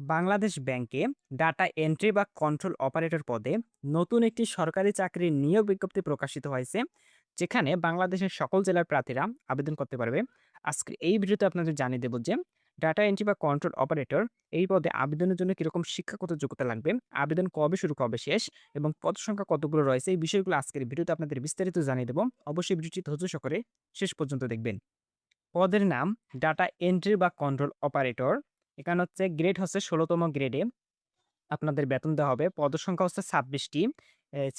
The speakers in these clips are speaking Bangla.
বাংলাদেশ ব্যাংকে ডাটা এন্ট্রি বা কন্ট্রোল অপারেটর পদে নতুন একটি সরকারি চাকরির নিয়োগ বিজ্ঞপ্তি প্রকাশিত হয়েছে, যেখানে বাংলাদেশের সকল জেলার প্রার্থীরা আবেদন করতে পারবে। আজকে এই ভিডিওতে আপনাদের জানিয়ে দেব যে ডাটা এন্ট্রি বা কন্ট্রোল অপারেটর এই পদে আবেদনের জন্য কিরকম শিক্ষাগত যোগ্যতা লাগবে, আবেদন কবে শুরু কবে শেষ এবং পদ সংখ্যা কতগুলো রয়েছে, এই বিষয়গুলো আজকের ভিডিওতে আপনাদের বিস্তারিত জানিয়ে দেব। অবশ্যই ভিডিওটি ধৈর্য সহকারে শেষ পর্যন্ত দেখবেন। পদের নাম ডাটা এন্ট্রি বা কন্ট্রোল অপারেটর। এখানে হচ্ছে গ্রেড হচ্ছে ১৬তম গ্রেডে আপনাদের বেতন দেওয়া হবে। পদসংখ্যা হচ্ছে ২৬ টি।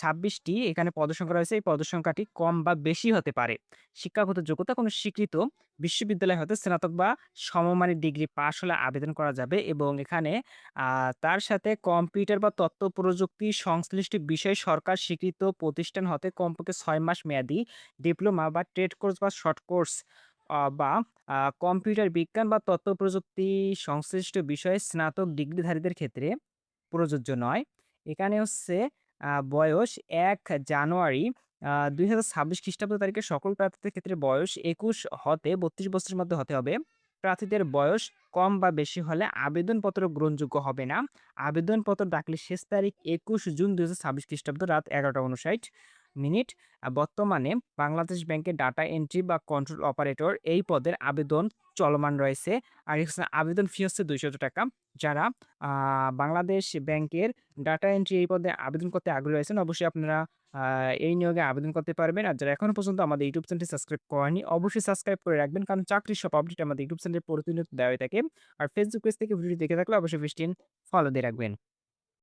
২৬ টি এখানে পদসংখ্যা রয়েছে। এই পদসংখ্যাটি কম বা বেশি হতে পারে। শিক্ষাগত যোগ্যতা কোনো স্বীকৃত বিশ্ববিদ্যালয় হতে স্নাতক বা সমমানের ডিগ্রি পাস হলে আবেদন করা যাবে এবং এখানে আ তার সাথে কম্পিউটার বা তথ্য প্রযুক্তি সংশ্লিষ্ট বিষয়ে সরকার স্বীকৃত প্রতিষ্ঠান হতে কমপক্ষে ৬ মাস মেয়াদি ডিপ্লোমা বা ট্রেড কোর্স বা শর্ট কোর্স বা কম্পিউটার বিজ্ঞান বা তথ্য প্রযুক্তি সংশ্লিষ্ট বিষয়ে স্নাতক ডিগ্রিধারীদের ক্ষেত্রে প্রযোজ্য নয়। এখানে হচ্ছে বয়স ১ জানুয়ারি ২০২৬ খ্রিস্টাব্দ তারিখে সকল প্রার্থীদের ক্ষেত্রে বয়স ২১ হতে ৩২ বছরের মধ্যে হতে হবে। প্রার্থীদের বয়স কম বা বেশি হলে আবেদনপত্র গ্রহণযোগ্য হবে না। আবেদনপত্র দাখিলের শেষ তারিখ ২১ জুন ২০২৬ খ্রিস্টাব্দ রাত ১১টা ৫৯ মিনিট। বর্তমানে বাংলাদেশ ব্যাংকের ডাটা এন্ট্রি বা কন্ট্রোল অপারেটর এই পদের আবেদন চলমান রয়েছে। আর এখানে আবেদন ফি হচ্ছে ৳২০০। যারা আ বাংলাদেশ ব্যাংকের ডাটা এন্ট্রি এই পদে আবেদন করতে আগ্রহী রয়েছেন, অবশ্যই আপনারা আ এই নিয়োগে আবেদন করতে পারবেন। আর যারা এখনো পর্যন্ত আমাদের ইউটিউব চ্যানেলটি সাবস্ক্রাইব করেনি, অবশ্যই সাবস্ক্রাইব করে রাখবেন। কারণ চাকরির সব আপডেট আমাদের ইউটিউব চ্যানেলে প্রতিনিয়ত দেওয়া হয়ে থাকে। আর ফেসবুক পেজ থেকে ভিডিওটি দেখে থাকলে অবশ্যই পেজটি ফলো দিয়ে রাখবেন।